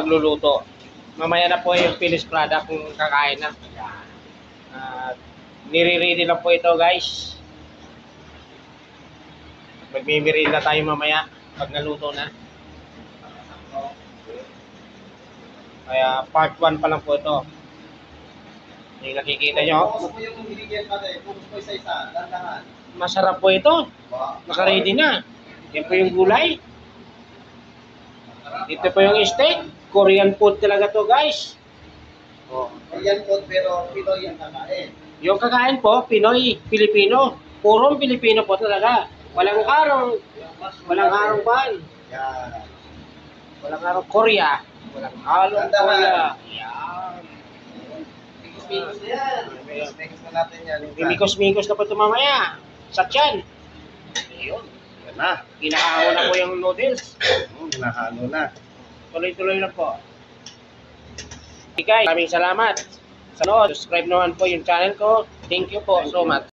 pagluluto. Mamaya na po yung finished product kung kakain na. Nire-ready lang po ito guys. Magmimirinda tayo mamaya pag naluto na. Kaya part 1 pa lang po ito. Yung nakikita nyo. Kung yung binigyan natin, kung po isa-isa, dandahan. Masarap po ito. Naka-ready na. Yan po yung gulay. Dito po yung steak. Korean food talaga to guys. Oh. Korean food pero Pinoy ang kakain. Yung kakain po, Pinoy, Pilipino. Purong Pilipino po talaga. Walang harong pan. Yan. Walang harong Korea. Walang halong Korea. Yan. Mikos na yan. Mikos na natin yan. Mimikos-mikos na po ito mamaya. Sa tiyan. Ayun. Yan na. Kinakahawa na po yung noodles. Nahalo na. Tuloy-tuloy na po. Okay guys, maraming salamat. Subscribe naman po yung channel ko. Thank you po so much.